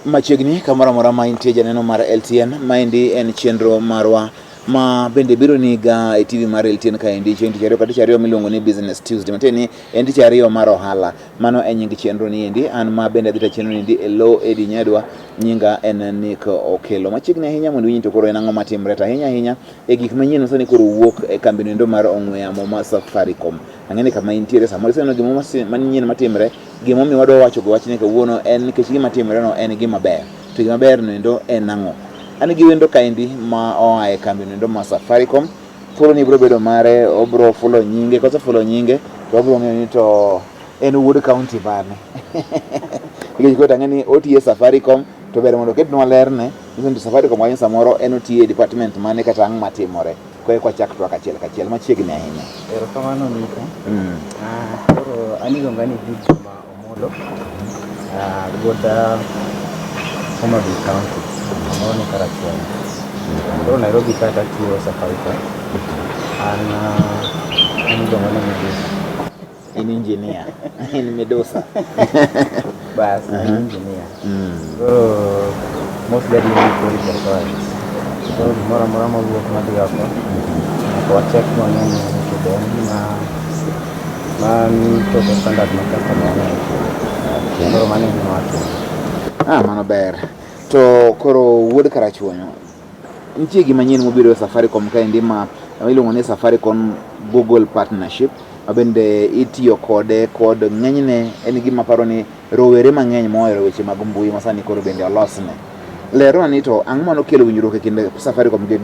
machiegni kamoro amora ma intie janeno mar LTN. Maendi en chenro marwa ma bende biro niga e TV mar LTN kaendi chieng' tich ariyo kata tich ariyo miluongo ni Business Tuesday. Matieni ni en tich ariyo mar ohala. Mano e nying chenro ni endi. An ma bende adhi ta chenro ni endi Elo Edi Nyadwa. Nyinga en Nick Okelo. Machiegni ahinya mondo winj to koro en ang'o matimre to ahinya e gik manyien masani koro wuok e kambi no mar ong'we yamo mar Safaricom. Ang'eni kama intiere samoro iseno gima manyien matimre, gima omiyo wadwa wacho go wachni kawuono en nikech gima timre no en gima ber. To gima ber no endo en ang'o? An gi wendo kaendi ma oa e kambi no mar Safaricom. Thuolo ni biro bedo mare, obro fulo nyinge, kosefulo nyinge to obro ng'eyo ni to en wuod kaunti mane. Nikech koro ang'eni otiye Safaricom to ber mondo ketnwa lerne ni Safaricom wanya samoro en otiye department mane kata ang' matimore. Koe kwa chak twak achiel kachiel machiegni ahinya. Erokamano Nico. Koro an iluonga ni Juma Omolo. Wuod Homa Bay County. Amoro ni Karachuonyo. Koro Nairobi kata tiyo Safaricom. An iluonga ni Medusa. In engineer. In Medusa. Bas, engineer. Koro mostly adi ni kori performance. Koro mora mawuok madhi oko. Wachek mwana ni kudengi man to standard makata mwana. Koro mane gino wacho. Mano ber. To koro wuod Karachuonyo. Nitie gima nyien mobiro e Safaricom kaendi ma iluongo ni Safaricom Google Partnership. Mabende itiyo kode kod ng'enyne en gima paro ni rowere mang'eny mohero weche mag mbui masani koro bende olosne. Lero ni to ang'o mano kelo winjruok e kind Safaricom gi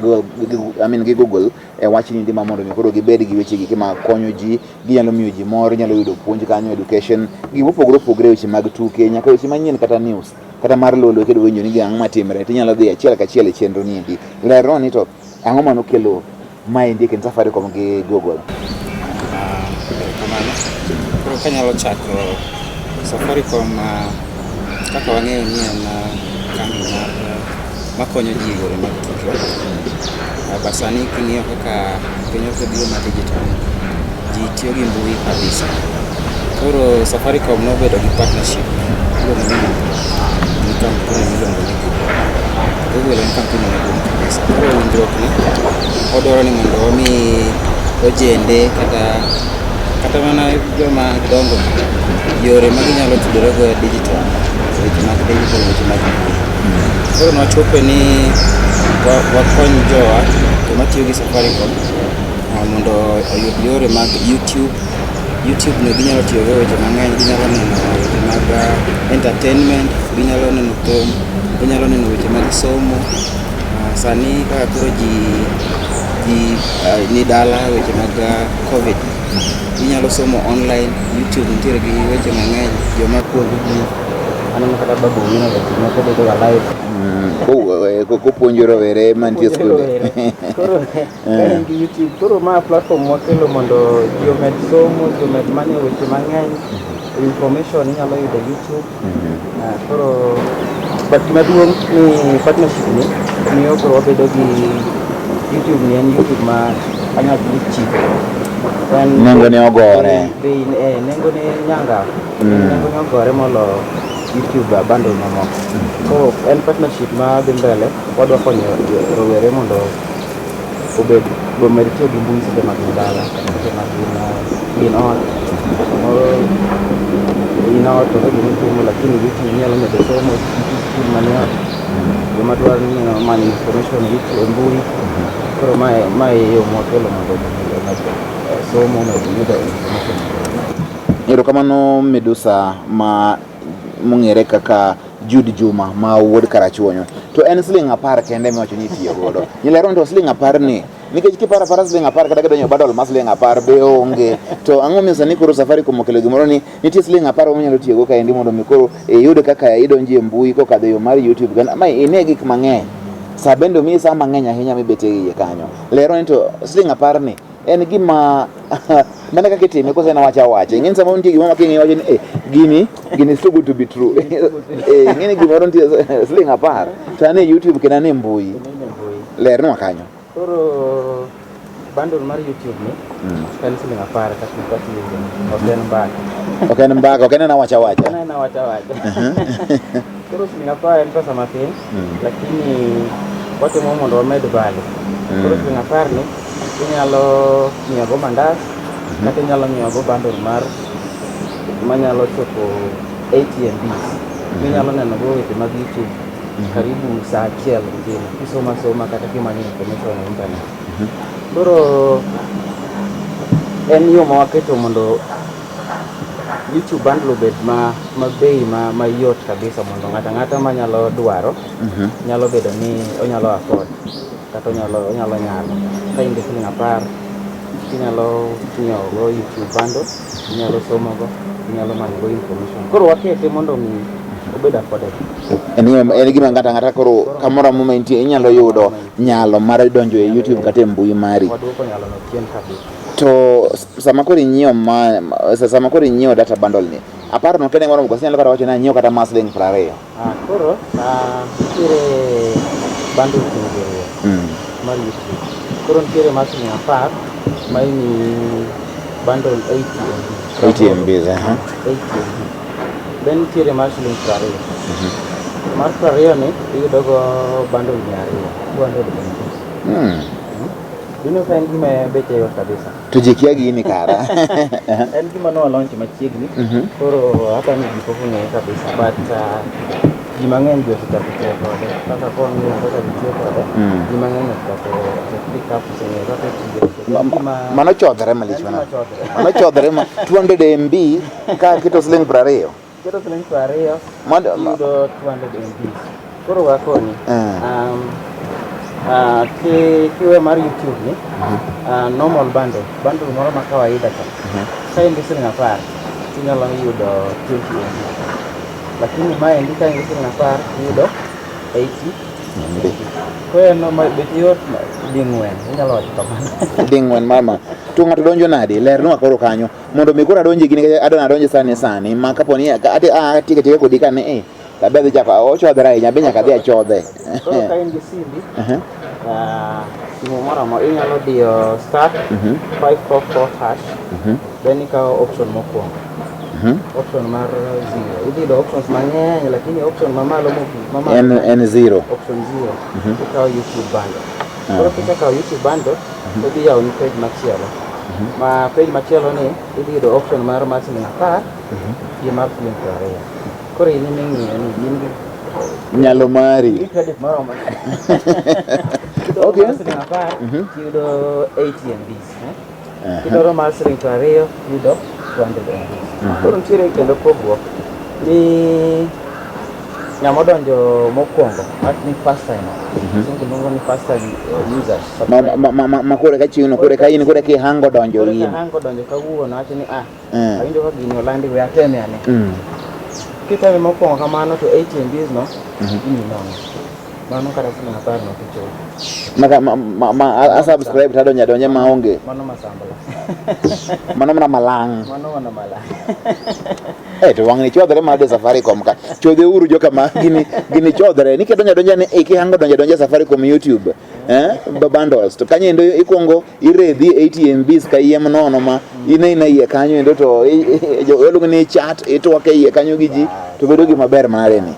Google e wachni ndi ma mondo koro gibed gi weche gi ma konyo ji, ginyalo miyo ji mor, nyalo yudo puonj kanyo, education, gima opogore weche mag tuke, nyaka weche manyien kata news, kata mar lolo kedo winjo ni ang'o matimre, tinyalo dhi achiel kachiel e chenro ni endi. Lero ni to ang'o mano kelo maendi e kind Safaricom gi Google. Koro kanyalo chako Safaricom kaka wang'eyo ni en kambi makonyo ji e yore mag tudruok. Sani king'iyo kaka piny osebiro ma digital, ji tiyo gi mbui kabisa. Koro Safaricom nobedo gi partnership gi kampuni miluongo ni Google. Google en kampuni maduong' kabisa. Koro winjruok ni odwaro ni mondo omi ojende kata mana joma dongo yore ma ginyalo tudore go e digital, weche mag mbui. Koro nwachope ni wakony jowa joma tiyo gi Safaricom mondo oyud yore mag YouTube ne ginyalo tiyo go weche mang'eny, ginyalo neno weche mag entertainment, ginyalo neno thum, ginyalo neno weche mag somo. Sani kaka koro ji ni dala weche mag COVID, ginyalo somo online. YouTube nitiere gi weche mang'eny, joma puonjo ji. Aneno kata babu wino weche moko bedo ga live. Kopuonjo rowere mantie skunde. Koro en gi YouTube. Koro ma platform mokelo mondo ji omed somo, ji omed manyo weche mang'eny. Information inyalo yudo YouTube. Koro maduong' ni partnership ni miyo koro wabedo gi YouTube ni en YouTube ma anyalo dhi cheap. Nengo ne ogore. Nengo ne nyanga. Nengo ne ogore molo YouTube bundle mamoko. Koro en partnership ma dhi mbele, wadwa konyo rowere mondo obed gomed tiyo gi mbui seche mag dala, seche mag gin ot. In ot to gitimo lakini YouTube nyalo medo somo skul mani ot. Joma dwaro ni manyo information e mbui. Koro mae yo mokelo mondo somo medo information. Erokamano Medusa ma mong'ere kaka Jude Juma ma wuod Karachuonyo. To en siling 10 kende miwacho ni itiyo godo. Nilero ni to siling 10 ni nikech kipara siling 10 kata kedonyo badal ma siling 10 be onge. To ang'o miyo sani koro Safaricom okelo gimoro ni nitie siling 10 manyalo tiyo go kaendi mondo koro yud kaka idonjo e mbui kokadho yo mar YouTube. Ma ine gik mang'eny. Sa bende mi sa mang'eny ahinya mibete iye kanyo. Lero ni to siling 10 ni en gima mana kaka itime kose na wacha ng'eni sama nitie gima making'e wacho ni gini is too good to be true. Ng'eni gimoro nitie siling 10 to ane YouTube kena ne mbui. Lernwa kanyo. Koro bundle mar YouTube ni en siling 10 kata ok en mbaka. Ok en mbaka, ok en na wacha. En na wacha. Koro siling apar en pesa matin, lakini watemo mondo wamed value. Koro siling apar ni inyalo ng'iewo go mandas, kata inyalo ng'iewo go bundle manyalo chopo 80 MB. Inyalo neno go weche mag YouTube karibu saa achiel mzima kisoma kata kimanyo information e internet. Koro en yo ma waketo mondo YouTube bundle obed ma bei ma yot kabisa mondo ng'ata manyalo dwaro nyalo bedo ni onyalo afford kata onyalo nyalo. Ka in gi siling apar inyalo ng'iewo go YouTube bundle, inyalo somo go, inyalo manyo go information. Koro wakete mondo mi obed affordable. En gima ng'ata koro kamoro amora intie inyalo yudo nyalo mar donjo e YouTube kata e mbui mari. Waduoko nyalo no chien kabisa. To sama koro inyiewo data bundle ni, aparo no kene moro nyalo kata wacho ni anyiewo kata mar siling 20. Koro nitiere bundle ting'o mar YouTube. Koro nitiere mar siling apar ma ini bundle 80 MB. 80 MB. Then nitiere mar siling 20. Mar 20 ni iyudo go bundle 200 MB. Dino ka en gima beche yot kabisa. To jikia gini kara. En gima no launch machiegni. Koro hata ni giko ng'e kabisa, but ji mang'eny jo tutapite kode. Kaka koni kaka bitiyo kode. Ji mang'eny tutapite pick up seng'e kaka tiyo. Mano chodhre malich mana. Mano chodhre ma 200 MB ka kito siling 20. Kito siling 20 yudo 200 MB. Koro wakoni kiwe mar YouTube ni normal bundle moro ma kawaida ka ka in gi siling apar inyalo yudo 20 MB, lakini ma endi ka in gi siling apar yudo 80 MB. Kaya no ma bet yot ding'wen inyalo wacho kamano. Ding'wen mama to ng'ato donjo nade lernwa koro kanyo mondo mi koro adonje gini adona donje sani ma kaponi tika kodi kane tabe dhi chako ochodhra ahinya be nyaka dhi achodhe. Koro ka in gi simbi simu moro mo inyalo diyo start 544#, then ikawo option mokwongo, option mar 0. Idhi do options mang'eny lakini option mamalo en 0. Option 0 ikawo YouTube bundle. Koro kisekawo YouTube bundle idhi yawo ni page machielo. Ma page machielo ni idhi do option mar siling apar gi mar siling 20. Koro in ming'iyo ni in gi nyalo mari. Credit moro ma. Okay. Siling apar yudo 80 MB. Kidoro mar siling 20 yudo 200 MB. Koro nitiere kendo pogruok ni ng'ama odonjo mokwongo ni first time. Luongo ni first time users. Ma kore ka chiuno kore ka in kore ki hango donjo in. Hango donjo kawuono wacho ni awinjo ka gini olandi we ateme ane. Kiteme mokwongo kamano to 80 MB no inono. Mano kata siling apar no kicho. A subscribe tadonja maonge. Mano masambala. Mano mana malang. Mano malang. To wang'ni chodhre mar Safaricom ka. Chodhe uru joka ma gini chodhre ni kedonja ni hango donja Safaricom YouTube. Bundles to kanyo endo ikwongo iredhi 80 MB ka iem nono ma ina iye kanyo endo to luongo ni chat itwake iye kanyo gi ji to bedo gima ber mare ni.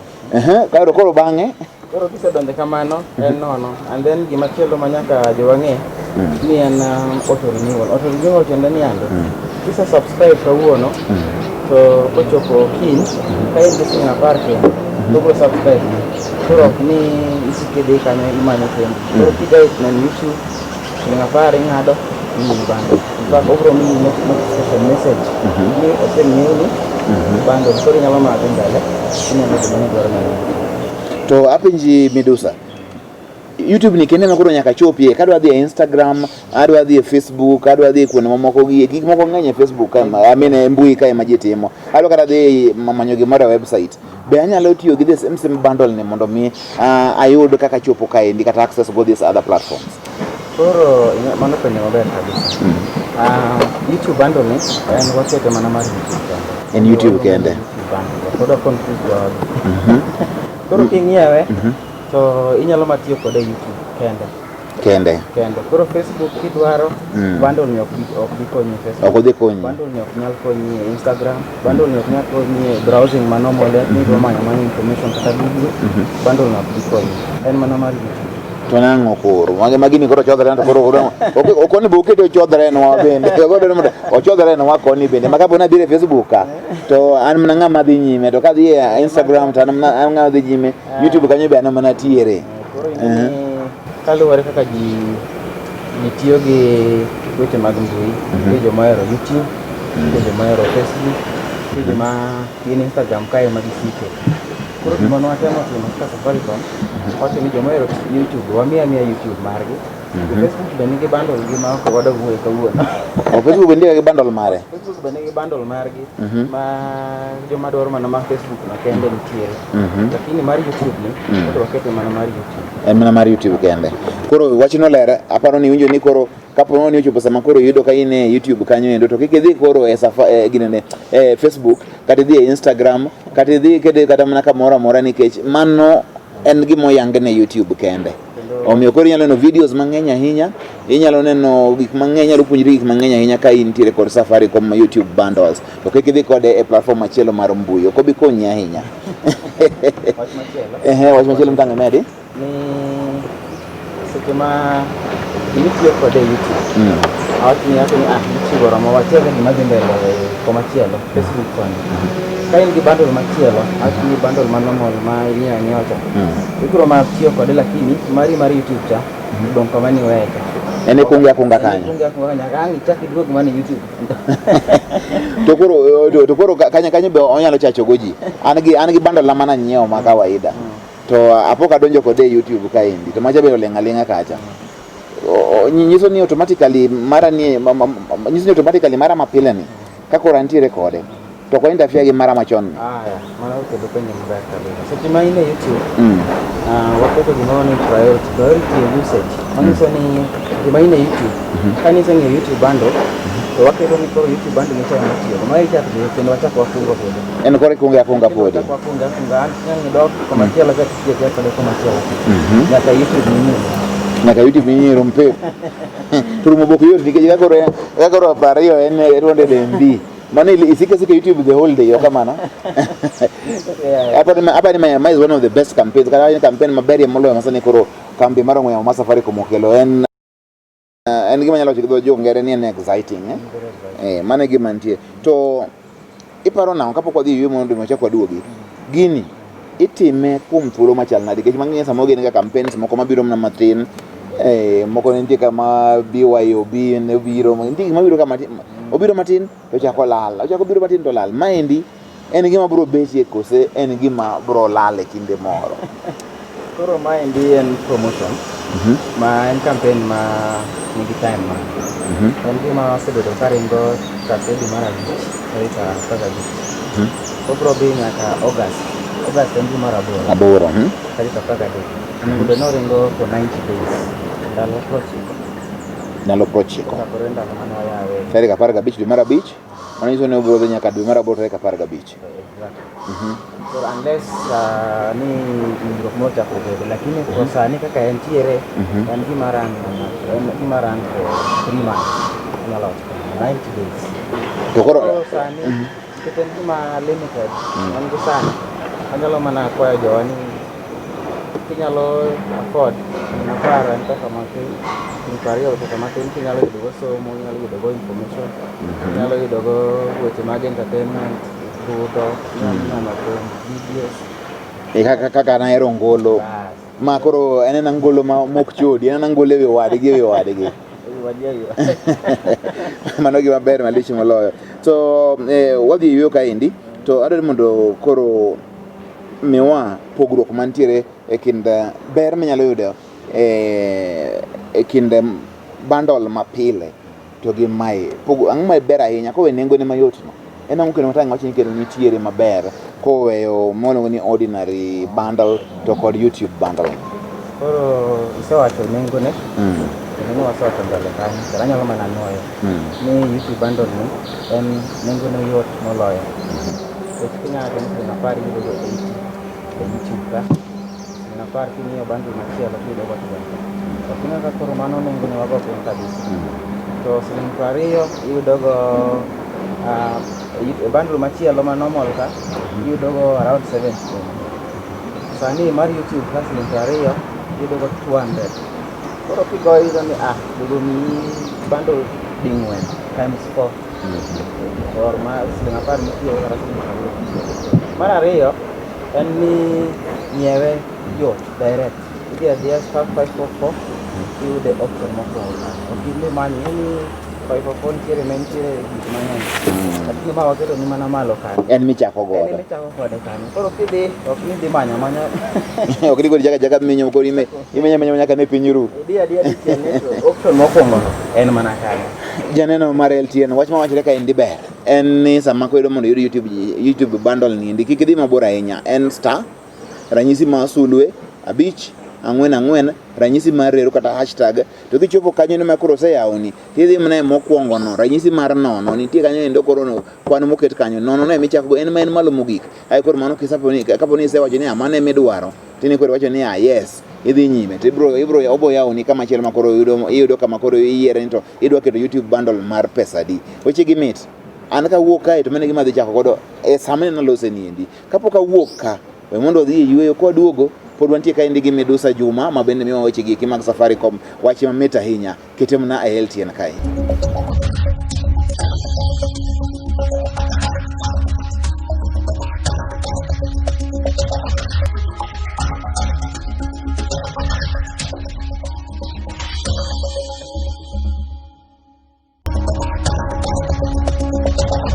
Koro bang'e koro kisedonje kamano en nono, and then gima chielo manyaka jowang'e ni en auto renewal tiende ni ando kise subscribe kawuono to kochopo kiny ka in gi siling apar kendo to bro subscribe koro ok ni isikede kanyo imanyo kendo. Koro kidwa neno YouTube siling apar ing'ado bundle. In fact obro miyi notification message ni oseng'iew ni bundle. Koro inyalo mako mbele inyalo bedo ni dwaro neno. To apenji Medusa, YouTube ni kende makoro nyaka chopie kadwa dhi e Instagram, adwa dhi e Facebook, adwa dhi kuonde mamoko gi gik moko ng'eny e Facebook amene mbui kae ma ji timo. Adwa kata dhi manyo gimoro e website. Be anyalo tiyo gi the same bundle ni mondo mi ayud kaka chopo kae ndi kata access go these other platforms. Koro mano penjo maber kabisa. YouTube bundle ni en wakete mana mar YouTube kende. En YouTube kende. Koro confuse God. Koro king'iewe to inyalo matiyo kode YouTube kende. kende. Koro Facebook kidwaro bundle ni ok bi konyi Facebook. Ok odhi konyi. Bundle ni ok nyal konyi e Instagram, bundle ni ok nyal konyi e browsing ma normal ni dwa manyo information kata video. Bundle ni ok bi konyi. En mana mar YouTube. To nang'o koro magi ni koro chodhore to koro okoni be oketo chodhore no bende ochodhore no wakoni bende maka bona bire Facebook ka to an mana ng'ama dhi nyime to kadhi e Instagram to an ng'ama dhi nyime YouTube kanyo be an mana tiere. Koro kaluwore kaka ji tiyo gi weche mag mbui, nitie joma ohero YouTube, nitie joma ohero Facebook, nitie joma tiyo Instagram kae ma gisike. Koro gima nwatemo timo kaka Safaricom, wacho ni joma ohero YouTube wamiya YouTube margi. Facebook be nigi bundle gi ma ok wada wuoyo kawuono. Facebook be nigi bundle mare. Facebook be nigi bundle margi ma joma dwaro mana ma Facebook na kende nitiere. Lakini mar YouTube ni waketo mana mar YouTube. En mana mar YouTube kende. Koro wachno ler aparo ni winjo ni koro kapo ni ochopo sama koro yudo ka in e YouTube kanyo endo to kik idhi koro e Facebook kata idhi e Instagram kata idhi kata mana kamoro amora nikech mano en gimo yang ne YouTube kende. Omiyo koro inyalo neno videos mang'eny ahinya, inyalo neno gik mang'eny, inyalo puonjri gik mang'eny ahinya ka intiere kod Safaricom YouTube bundles. To kik idhi kode e platform machielo mar mbui, ok obi konyi ahinya. Wach machielo. Wach machielo mtang'e medi? Ni seche ma itiyo kode YouTube. Awach ni YouTube oromo wachielo gima dhi mbele komachielo, Facebook koni. Ka in gi bundle machielo, awach ni bundle ma normal ma inyalo nyiewo cha. Ibiro ma tiyo kode lakini mari mar YouTube cha dong kama ni wewe cha. Ene kunga kanyo. Kunga nyaka ang ichak iduog mana YouTube. To koro kanyo be onyalo chacho goji. An gi bundle mana nyiewo ma kawaida. To apo kadonjo kode YouTube kaendi to macha be olenga kacha. Nyiso ni automatically mara mapile ni kako rantiere kode to ko interfere gi mara machon. Mana okedo kwenye mbaya kabisa. Seche ma ine YouTube waketo gima ni priority usage. Manyiso ni gima ine YouTube kanisa ni YouTube bundle to waketo ni koro YouTube bundle ni cha matiyo ma icha kendo wachako wafungo kode. En kore kunga podi. Wafunga nyang dok komachielo ka tiyo kode komachielo. Nyaka YouTube ni Nyaka YouTube ni rompe. Turumo boko yote nikije gakoro pariyo en 200 MB. Mane isike YouTube the whole day yokamana. Hapa ni my is one of the best campaigns. Kana campaign maberie molo masani koro kambi mara ngwa ma Safaricom okelo en gima nyalo chiko jo ngere ni en exciting mane gima ntie. To iparo na kapok wadhi ywe mondo machako duogi. Gini itime kuom thuolo machal nade nikech mang'eny sama ogene ga campaigns moko mabiro mana matin moko nitie kama BYOB ne biro nitie mabiro kama obiro matin to chako lal ochako biro matin to lal maendi en gima biro betie kose en gima biro lal e kinde moro. Koro maendi en promotion ma en campaign ma nigi time ma en gima osebedo karingo chakre dwe mar abich tarik 15 obiro dhi nyaka August en gima raboro tarik 13 onego bed noringo for 90 days ndalo prochiko kapore ndalo mane wayawe tarik 15 dwe mar abich manyiso ni obiro dhi nyaka dwe mar aboro tarik 15. So unless ni winjruok mochako bedo lakini kwa sani kaka entiere en gima rang for 3 months nyalo 90 days to koro sani keten gima limited an go sani anyalo mana kwayo jowani kinyalo afford naparo en pesa matin pariyo pesa matin kinyalo yudogo somo, kinyalo yudogo information, kinyalo yudogo weche mag entertainment, tuto, nyalo videos. Kaka nahero ngolo ma koro en ngolo ma mok chodi, en ngolo ewi wadgi. Mano gima ber malich moloyo. So wadhi yweyo kaendi to adwaro mondo koro miwa pogruok mantiere e kind ber minyalo yudo e kind bundle mapile to gi mai ang'o ma ber ahinya kowe nengo ne mayot no en ang'o kendo matang' wacho ni kendo nitiere maber koweyo moluongo ni ordinary bundle to kod YouTube bundle. Koro isewacho nengo ne kendo wasewacho mbele kanyo kendo anyalo mana nuoyo ni YouTube bundle ni en nengo ne yot moloyo kinyalo ni napari yudo e YouTube ka napari king'iyo bundle machielo kiyudo go Okina ka koro mano nengo ne wago piny kabisa. To siling 20 iyudogo bundle machielo ma normal ka iyudogo around 70. Sani mar YouTube ka siling 20 iyudogo 200. Koro kigoyo iyudo ni dugo mi bundle ding'wen times 4. Or ma siling 10 mitiyo kata siling 20. Mar ariyo en ni nyiewe yot direct. Idhi adhiya star 544 iyude option mokwongo. Okidhi manyo ni 544 nitiere gik mang'eny. Lakini ma waketo ni mana malo kanyo. En michako godo. En michako kode kanyo. Koro kidhi ok ni dhi manyo ok ni kodi jaga minyo kodi imenya nyaka ne piny ru. idhi adiya dichiel to option mokwongo en mana kanyo. Janeno mar LTN wach ma wachre ka endi ber en ni sama koyudo mondo iyud YouTube bundle ni endi kik idhi mabor ahinya, en star ranyisi ma sulwe 544 ranyisi mar reru kata hashtag, to kichopo kanyo ma koro oseyawni tidhi mne mokwongo no ranyisi mar nono nitie kanyo endo koro no kwan moket kanyo nono no emichako go en ma en malo mogik. Ai koro mano kaponi isewacho ni mano emidwaro tini koro wacho ni yes idhi nyime to obo yawni kama chielo ma koro iyudo kama koro iyiere ni to idwa keto YouTube bundle mar pesa di. Weche gi mit an kawuok kae to mane gima dhi chako godo sama nalose ni endi kapok awuok ka we mondo odhi yweyo kwaduogo pod wantie ka endi gi Medusa Juma ma bende miwa weche gi mag Safaricom, wache mamit ahinya ketemna e LTN kae.